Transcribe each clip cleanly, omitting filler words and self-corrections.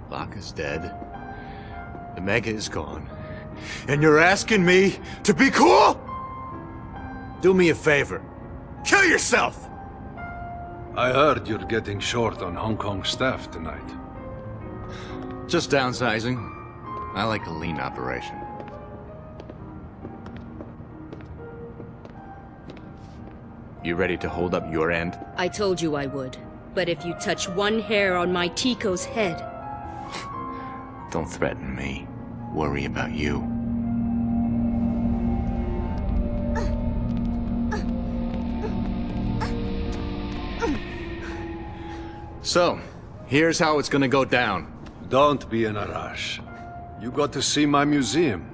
Locke dead. The Mega is gone. And you're asking me to be cool? Do me a favor. Kill yourself! I heard you're getting short on Hong Kong staff tonight. Just downsizing. I like a lean operation. You ready to hold up your end? I told you I would. But if you touch one hair on my Tico's head... Don't threaten me. Worry about you. So, here's how it's gonna go down. Don't be in a rush. You got to see my museum.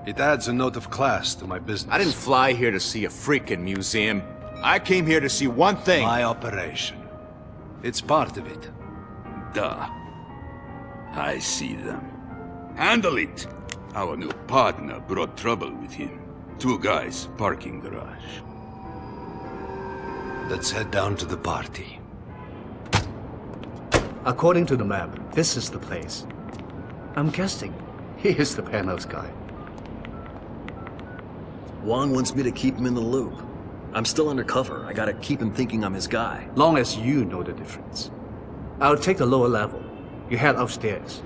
It adds a note of class to my business. I didn't fly here to see a freaking museum. I came here to see one thing. My operation. It's part of it. Duh. I see them. Handle it! Our new partner brought trouble with him. 2 guys parking garage. Let's head down to the party. According to the map, this is the place. I'm guessing he is the Penthouse guy. Wong wants me to keep him in the loop. I'm still undercover. I gotta keep him thinking I'm his guy. Long as you know the difference. I'll take the lower level. You head upstairs.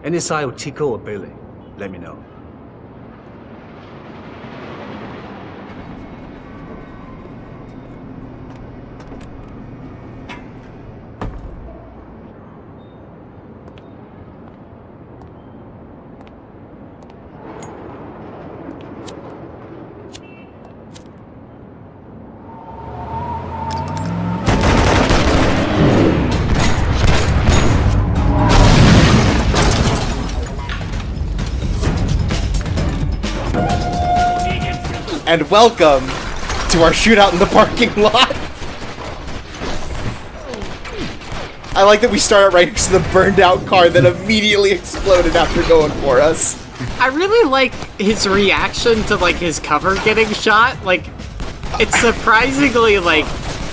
Any sign of Tico or Billy, let me know. And welcome to our shootout in the parking lot. I like that we start right next to the burned out car that immediately exploded after going for us. I really like his reaction to, like, his cover getting shot. Like, it's surprisingly, like,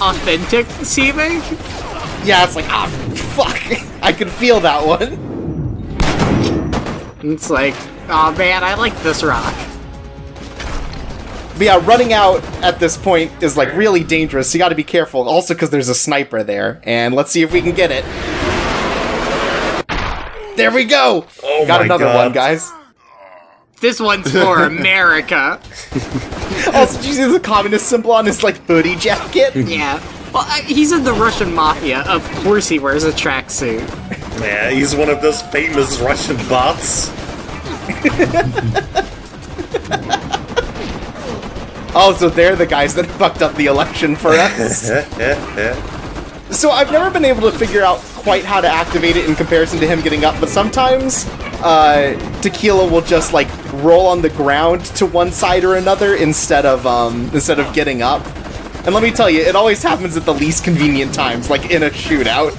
authentic seeming. Yeah, it's like, ah, fuck. I can feel that one. It's like, oh man, I like this rock. But yeah, running out at this point is like really dangerous. You got to be careful. Also, because there's a sniper there, and let's see if we can get it. There we go. Oh got my another God. one, guys. This one's for America. Also, did you see the communist symbol on his like hoodie jacket? Yeah. Well, he's in the Russian mafia. Of course, he wears a tracksuit. Yeah, he's one of those famous Russian bots. Oh, so they're the guys that fucked up the election for us. So I've never been able to figure out quite how to activate it in comparison to him getting up, but sometimes Tequila will just like roll on the ground to one side or another instead of getting up. And let me tell you, it always happens at the least convenient times, like in a shootout.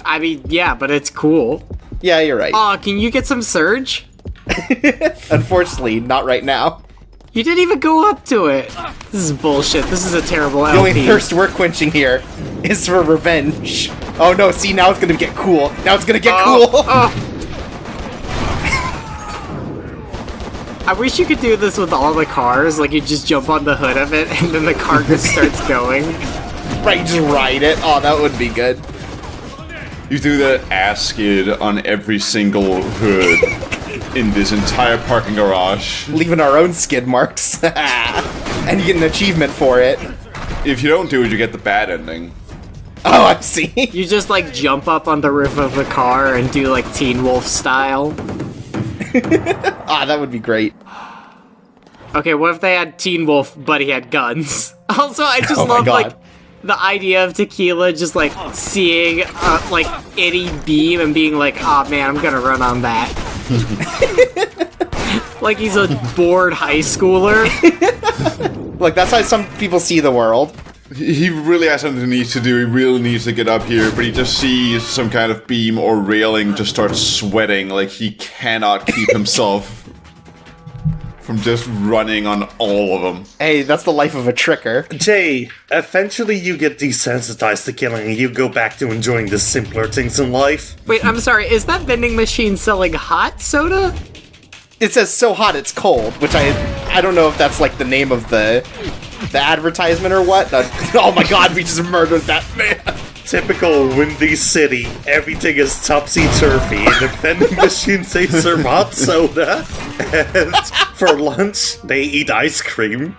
I mean, yeah, but it's cool. Yeah, you're right. Aw, can you get some surge? Unfortunately, not right now. You didn't even go up to it. This is bullshit. This is a terrible The LP. only thirst we're quenching here is for revenge. Oh no, see, now it's gonna get cool. Now it's gonna get cool. I wish you could do this with all the cars. Like, you just jump on the hood of it, and then the car just starts going. Right, just ride it. Oh, that would be good. You do that ass skid on every single hood in this entire parking garage. Leaving our own skid marks. And you get an achievement for it. If you don't do it, you get the bad ending. Oh, I see. You just, like, jump up on the roof of the car and do, like, Teen Wolf style. Ah, that would be great. Okay, what if they had Teen Wolf, but he had guns? Also, I just Oh my love, God. like, the idea of Tequila just, like, seeing, like, any beam and being like, oh man, I'm gonna run on that. Like he's a bored high schooler. Like, that's how some people see the world. He really has something he needs to do. He really needs to get up here, but he just sees some kind of beam or railing, just starts sweating like he cannot keep himself from just running on all of them. Hey, that's the life of a tricker. Jay, eventually you get desensitized to killing and you go back to enjoying the simpler things in life. Wait, I'm sorry, is that vending machine selling hot soda? It says so hot it's cold, which I don't know if that's like the name of the advertisement or what. Oh my god, we just murdered that man. Typical Windy City, everything is topsy-turvy, and the vending machines they serve hot soda, and for lunch they eat ice cream.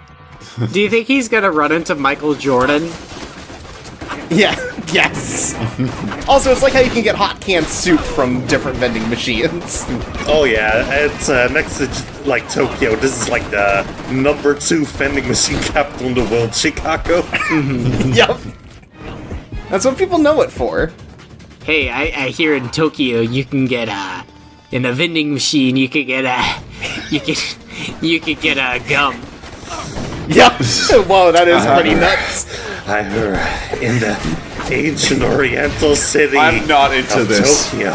Do you think he's gonna run into Michael Jordan? Yeah, yes. Also, it's like how you can get hot canned soup from different vending machines. Oh yeah, it's next to like Tokyo. This is like the #2 vending machine capital in the world, Chicago. Yep. That's what people know it for. Hey, I hear in Tokyo you can get in a vending machine you could get you could get gum. Yep. Whoa, that is pretty nuts. I heard in the ancient oriental city I'm not into of this. Tokyo,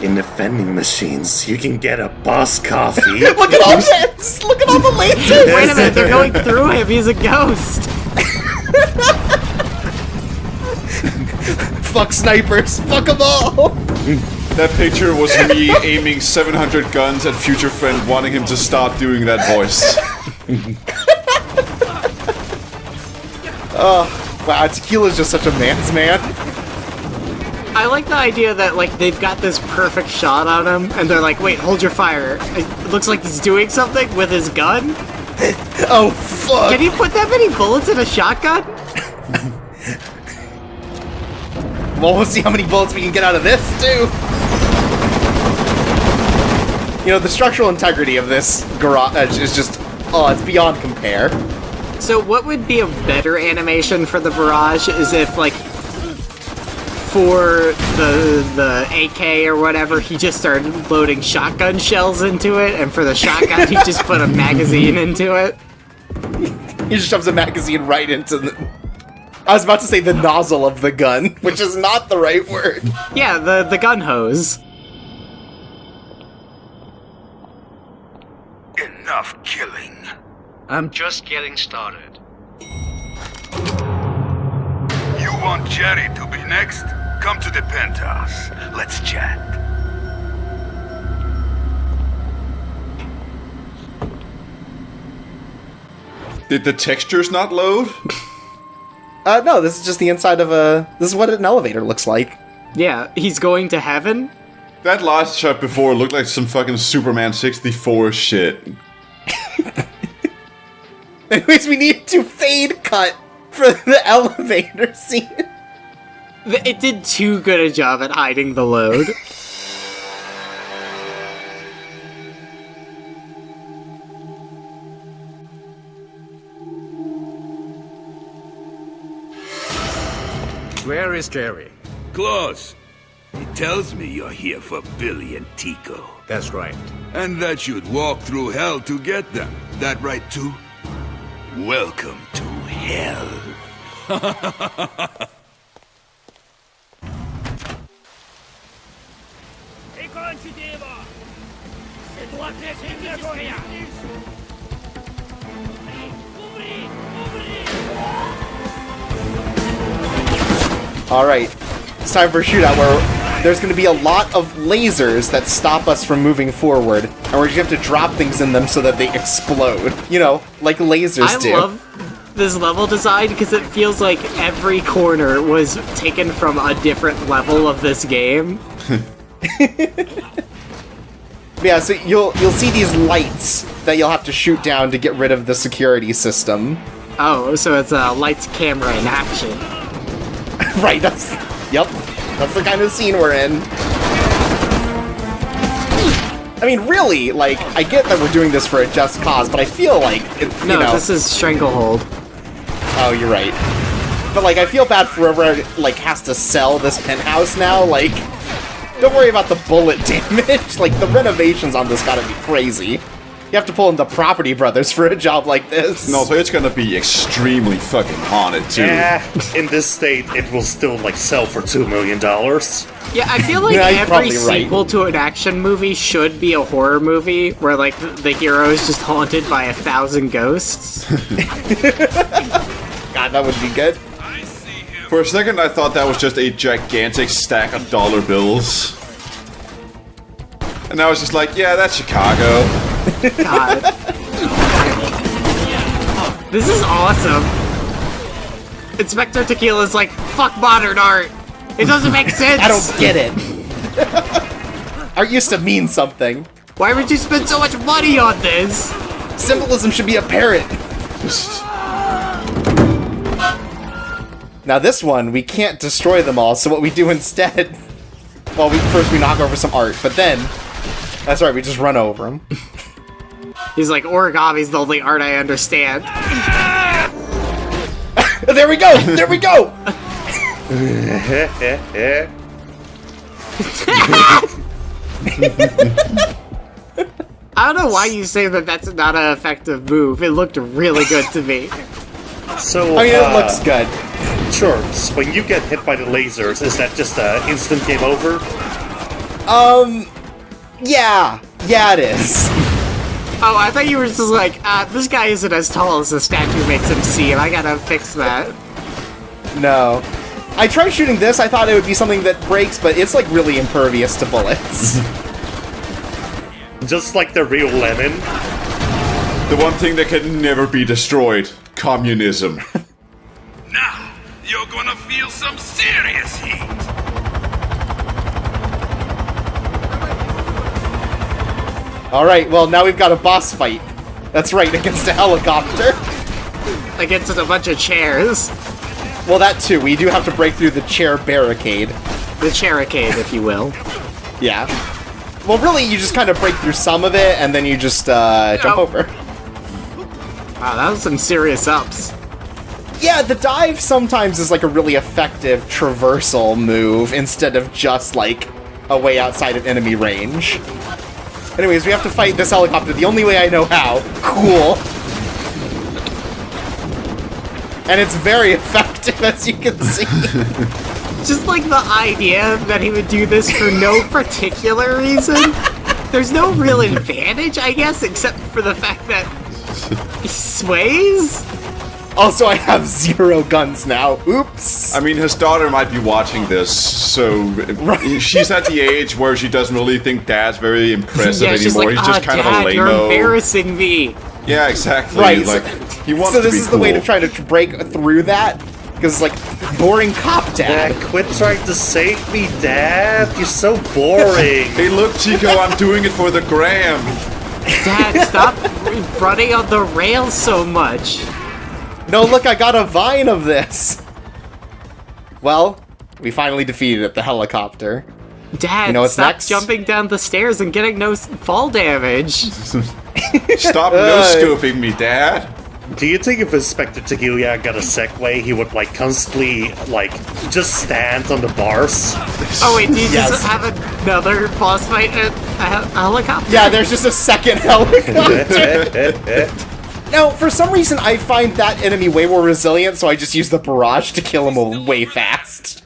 in the vending machines, you can get a boss coffee. Look at all this! Look at all the lasers! Wait a minute, they're going through him. He's a ghost. Fuck snipers! Fuck them all! That picture was me aiming 700 guns at future friend, wanting him to stop doing that voice. Oh, wow, Tequila's just such a man's man. I like the idea that, like, they've got this perfect shot on him, and they're like, wait, hold your fire. It looks like he's doing something with his gun. Oh, fuck! Can you put that many bullets in a shotgun? Well, we'll see how many bullets we can get out of this, too. You know, the structural integrity of this garage is just, oh, it's beyond compare. So what would be a better animation for the barrage is if, like, for the AK or whatever, he just started loading shotgun shells into it, and for the shotgun, he just put a magazine into it. He just shoves a magazine right into the... I was about to say the nozzle of the gun, which is not the right word. Yeah, the gun hose. Enough killing. I'm just getting started. You want Jerry to be next? Come to the Penthouse. Let's chat. Did the textures not load? No, this is just the inside of a... This is what an elevator looks like. Yeah, he's going to heaven? That last shot before looked like some fucking Superman 64 shit. Anyways, we need to fade cut for the elevator scene. It did too good a job at hiding the load. Where is Jerry? Close. He tells me you're here for Billy and Tico. That's right. And that you'd walk through hell to get them. That right too? Welcome to hell. Alright, it's time for a shootout where there's going to be a lot of lasers that stop us from moving forward, and we're going to have to drop things in them so that they explode. You know, like lasers do. I love this level design because it feels like every corner was taken from a different level of this game. Yeah, so you'll see these lights that you'll have to shoot down to get rid of the security system. Oh, so it's a lights, camera, and action. Right, that's the kind of scene we're in. I mean, really, like, I get that we're doing this for a just cause, but I feel like, No, this is Stranglehold. Oh, you're right. But, like, I feel bad for whoever, like, has to sell this penthouse now, like, don't worry about the bullet damage. Like, the renovations on this gotta be crazy. You have to pull in the Property Brothers for a job like this. No, so it's gonna be extremely fucking haunted too. In this state, it will still like sell for $2 million. Yeah, I feel like Yeah, you're every probably sequel to an action movie should be a horror movie where, like, the hero is just haunted by 1,000 ghosts. God, that would be good. For a second, I thought that was just a gigantic stack of dollar bills. And I was just like, yeah, that's Chicago. God. This is awesome. Inspector Tequila's like, fuck modern art. It doesn't make sense. I don't get it. Art used to mean something. Why would you spend so much money on this? Symbolism should be apparent. Now this one, we can't destroy them all, so what we do instead... Well, first we knock over some art, but then... That's right, we just run over them. He's like, origami's the only art I understand. There we go! There we go! I don't know why you say that that's not an effective move. It looked really good to me. So, I mean, it looks good. Sure, so when you get hit by the lasers, is that just an instant game over? Yeah. Yeah, it is. Oh, I thought you were just like, this guy isn't as tall as the statue makes him seem. I gotta fix that. No. I tried shooting this, I thought it would be something that breaks, but it's like really impervious to bullets. Just like the real Lenin. The one thing that can never be destroyed. Communism. Now, you're gonna feel some serious heat. Alright, well now we've got a boss fight. That's right, against a helicopter. Against a bunch of chairs. Well, that too. We do have to break through the chair barricade. The chairicade, if you will. Yeah. Well, really, you just kind of break through some of it, and then you just jump over. Wow, that was some serious ups. Yeah, the dive sometimes is like a really effective traversal move instead of just like a way outside of enemy range. Anyways, we have to fight this helicopter the only way I know how. Cool. And it's very effective, as you can see. Just like the idea that he would do this for no particular reason. There's no real advantage, I guess, except for the fact that he sways? Also, I have 0 guns now. Oops. I mean, his daughter might be watching this, so she's at the age where she doesn't really think Dad's very impressive she's anymore. like, He's just kind Dad, of a lame-o. you're embarrassing me. Yeah, exactly. Right. Like, he wants So to this be is the way to cool. try to break through that? Because it's like, boring cop dad. Dad, quit trying to save me, Dad. You're so boring. Hey, look, Chico, I'm doing it for the gram. Dad, stop running on the rails so much. No, look, I got a vine of this. Well, we finally defeated it, the helicopter. Dad, You know what's stop next? jumping down the stairs and getting no fall damage. Stop no-scoping me, Dad. Do you think if Inspector Tequila got a Segway, he would, like, constantly, like, just stand on the bars? Oh wait, do you Yes. just have another boss fight at a helicopter? Yeah, there's just a second helicopter. Now, for some reason, I find that enemy way more resilient, so I just use the barrage to kill him way fast.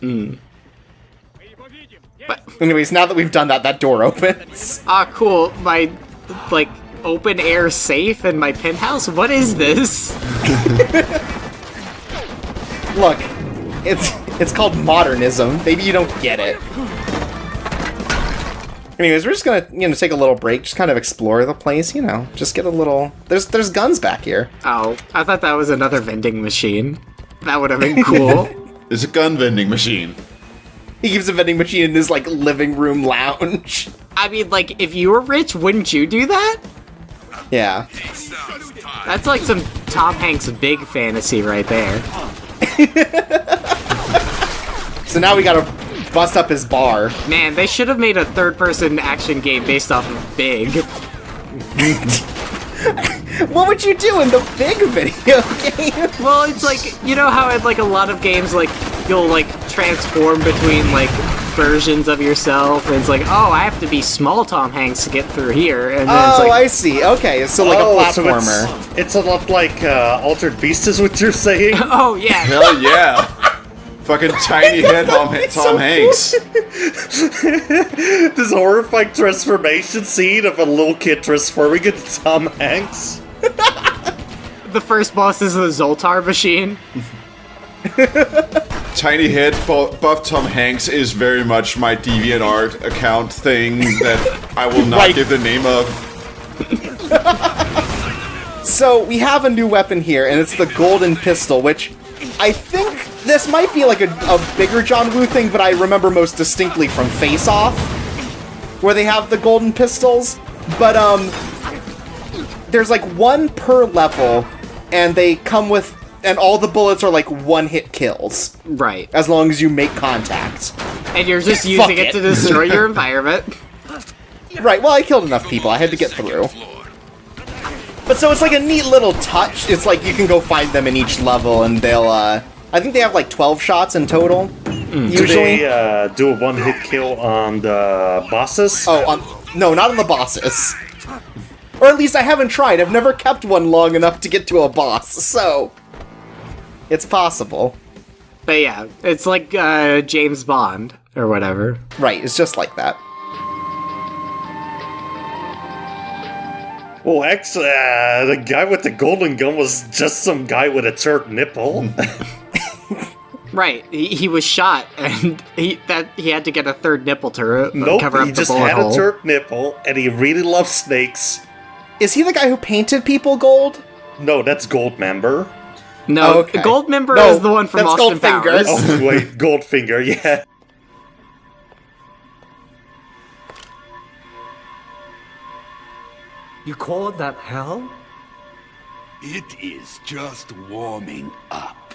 But, Anyways, now that we've done that, that door opens. cool. My, like, open air safe in my penthouse? What is this? Look, it's called modernism. Maybe you don't get it. Anyways, we're just gonna, take a little break, just kind of explore the place, just get a little... There's guns back here. Oh, I thought that was another vending machine. That would have been cool. It's a gun vending machine. He keeps a vending machine in his, like, living room lounge. I mean, like, if you were rich, wouldn't you do that? Yeah. That's like some Tom Hanks big fantasy right there. So now we gotta bust up his bar. Man, they should have made a third-person action game based off of Big. What would you do in the big video game? Well, it's like, you know how in like a lot of games, like, you'll like transform between like versions of yourself, and it's like, oh, I have to be small Tom Hanks to get through here, and then it's like, I see. Okay, so like a platformer. So it's a lot like Altered Beast is what you're saying? oh yeah, Hell yeah. Fucking tiny head Tom Hanks. This horrifying transformation scene of a little kid transforming into Tom Hanks. the first boss is the Zoltar machine. Tiny head buff Tom Hanks is very much my DeviantArt account thing that I will not give the name of. So we have a new weapon here, and it's the golden pistol, which I think this might be like a bigger John Woo thing, but I remember most distinctly from Face Off, where they have the golden pistols. But there's like one per level, and they come with, and all the bullets are like one-hit kills. Right. As long as you make contact. And you're just using it to destroy your environment. Right, well, I killed enough people, I had to get through. But so it's like a neat little touch. It's like you can go find them in each level, and they'll, I think they have like 12 shots in total, usually. Do they do a one-hit kill on the bosses? Oh, no, not on the bosses. Or at least I haven't tried. I've never kept one long enough to get to a boss, so it's possible. But yeah, it's like James Bond, or whatever. Right, it's just like that. Well, actually, the guy with the golden gun was just some guy with a turd nipple. Right, he was shot, and he had to get a third nipple to Nope, cover up he the just bullet had hole. a turd nipple, and he really loves snakes. Is he the guy who painted people gold? No, that's Goldmember. No, Okay. Goldmember No, is the one from that's Austin Goldfinger. Powers. Oh, wait, Goldfinger, yeah. You call that hell? It is just warming up.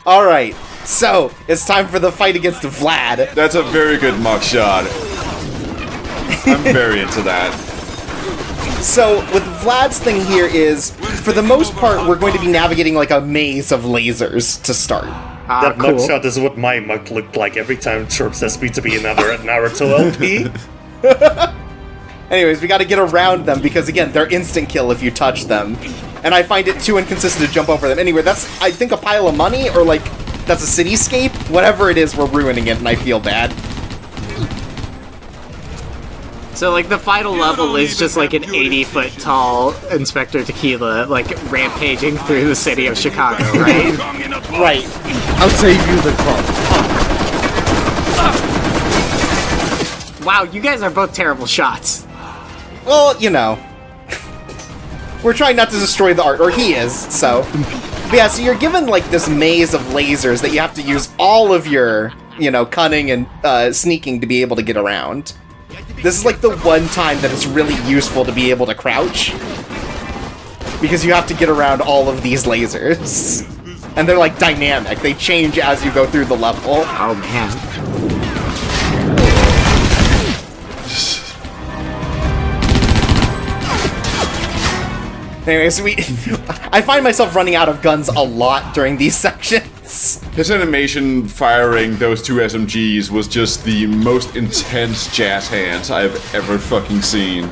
Alright, so it's time for the fight against Vlad. That's a very good mugshot. I'm very into that. So, with Vlad's thing here is, for the most part, we're going to be navigating like a maze of lasers to start. That Cool. mugshot is what my mug looked like every time Chirp says me to be another Naruto LP. Anyways, we gotta get around them because, again, they're instant kill if you touch them. And I find it too inconsistent to jump over them. Anyway, that's, I think, a pile of money, or like, that's a cityscape? Whatever it is, we're ruining it, and I feel bad. So, like, the final level is just like an 80-foot tall Inspector Tequila, like, rampaging through the city of Chicago, right? Right. I'll save you the trouble. Wow, you guys are both terrible shots. Well, you know. We're trying not to destroy the art, or he is, so. But yeah, so you're given, like, this maze of lasers that you have to use all of your, you know, cunning and sneaking to be able to get around. This is, like, the one time that it's really useful to be able to crouch. Because you have to get around all of these lasers. And they're, like, dynamic. They change as you go through the level. Oh, man. Anyway, so I find myself running out of guns a lot during these sections. His animation firing those two SMGs was just the most intense jazz hands I've ever fucking seen.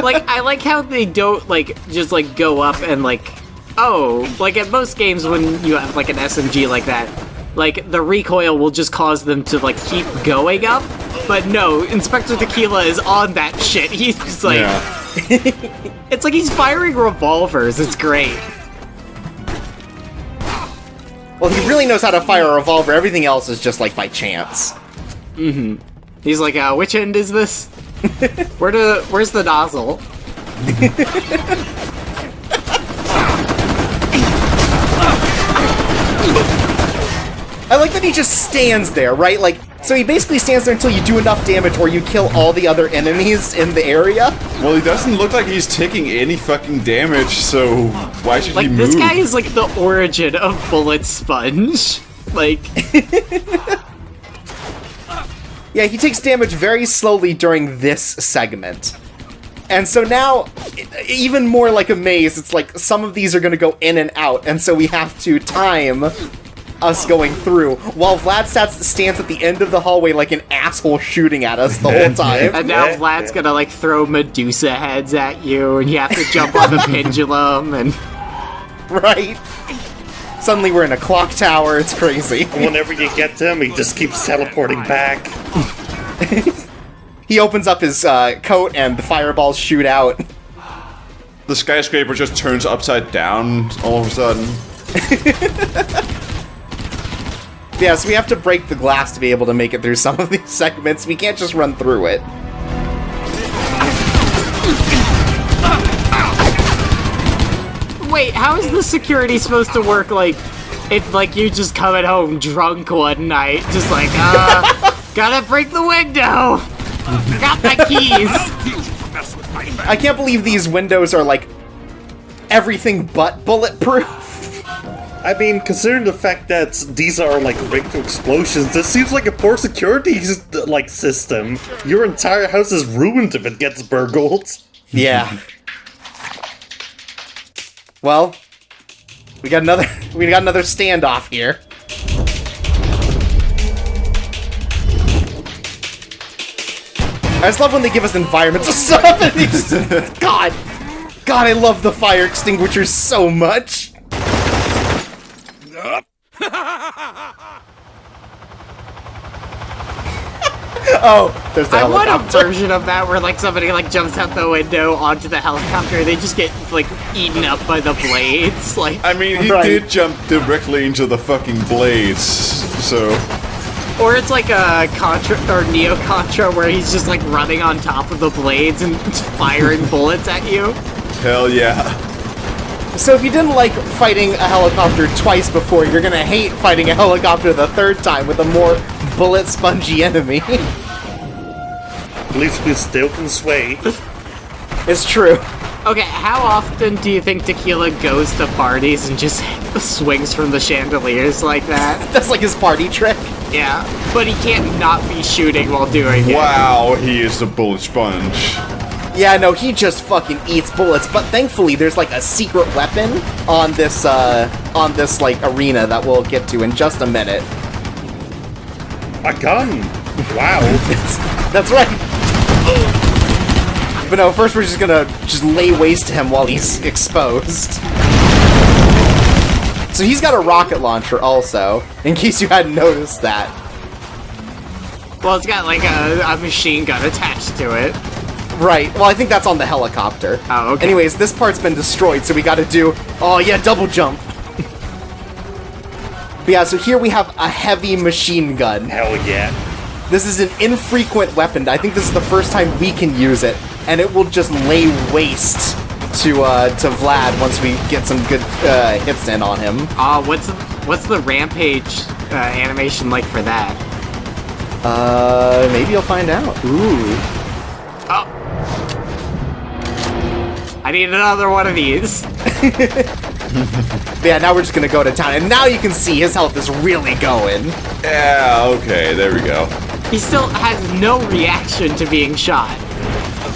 Like, I like how they don't, like, just, like, go up and, like, oh, like, at most games when you have, like, an SMG like that, like, the recoil will just cause them to, like, keep going up. But no, Inspector Tequila is on that shit. He's just like... Yeah. It's like he's firing revolvers. It's great. Well, he really knows how to fire a revolver. Everything else is just, like, by chance. Mm-hmm. He's like, which end is this? Where's the nozzle? I like that he just stands there, right? Like, so he basically stands there until you do enough damage or you kill all the other enemies in the area. Well, he doesn't look like he's taking any fucking damage, so why should Like, he move? this guy is like the origin of Bullet Sponge. Like... Yeah, he takes damage very slowly during this segment. And so now, even more like a maze, it's like some of these are going to go in and out, and so we have to time us going through, while Vlad stands at the end of the hallway like an asshole shooting at us the whole time. And now Vlad's gonna like throw Medusa heads at you, and you have to jump on the pendulum, and... Right? Suddenly we're in a clock tower, it's crazy. Whenever you get to him, he just keeps teleporting back. He opens up his coat and the fireballs shoot out. The skyscraper just turns upside down all of a sudden. Yeah, so we have to break the glass to be able to make it through some of these segments. We can't just run through it. Wait, how is the security supposed to work, like, if, like, you're just coming home drunk one night, just like, gotta break the window! Got my keys! I can't believe these windows are, like, everything but bulletproof. I mean, considering the fact that these are, like, rigged to explosions, this seems like a poor security, like, system. Your entire house is ruined if it gets burgled. Yeah. Well, we got another standoff here. I just love when they give us environments of stuff. God, I love the fire extinguishers so much. Oh, there's the helicopter. I want a version of that where, like, somebody, like, jumps out the window onto the helicopter, they just get, like, eaten up by the blades, like... I mean, he did jump directly into the fucking blades, so... Or it's like a Contra, or Neo-Contra, where he's just, like, running on top of the blades and firing bullets at you. Hell yeah. So if you didn't like fighting a helicopter twice before, you're gonna hate fighting a helicopter the third time with a more bullet-spongy enemy. At least we still can sway. It's true. Okay, how often do you think Tequila goes to parties and just swings from the chandeliers like that? That's like his party trick. Yeah, but he can't not be shooting while doing it. Wow, he is the bullet sponge. Yeah, no, he just fucking eats bullets, but thankfully there's like a secret weapon on this like arena that we'll get to in just a minute. A gun! Wow. That's right. But no, first we're just gonna lay waste to him while he's exposed. So he's got a rocket launcher also, in case you hadn't noticed that. Well, it's got like a machine gun attached to it. Right, well I think that's on the helicopter. Oh, okay. Anyways, this part's been destroyed, so we gotta do, oh yeah, double jump. But yeah, so here we have a heavy machine gun. Hell yeah. This is an infrequent weapon. I think this is the first time we can use it, and it will just lay waste to Vlad once we get some good hits in on him. What's the rampage animation like for that? Maybe you'll find out. Ooh. Oh. I need another one of these. Yeah, now we're just gonna go to town, and now you can see his health is really going. Yeah, okay, there we go. He still has no reaction to being shot.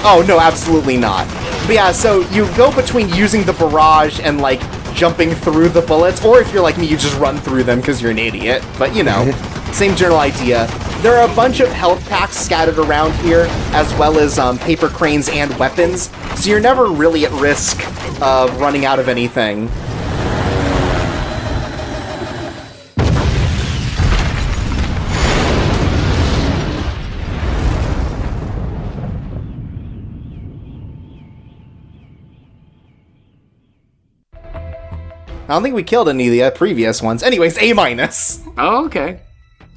Oh, no, absolutely not. But yeah, so you go between using the barrage and, like, jumping through the bullets, or if you're like me, you just run through them because you're an idiot. But, you know, same general idea. There are a bunch of health packs scattered around here, as well as paper cranes and weapons, so you're never really at risk of running out of anything. I don't think we killed any of the previous ones. Anyways, A-. Oh, okay.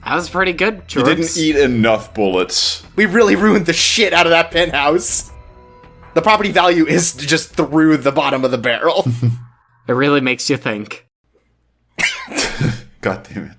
That was pretty good, You didn't eat enough bullets. We really ruined the shit out of that penthouse. The property value is just through the bottom of the barrel. It really makes you think. God damn it.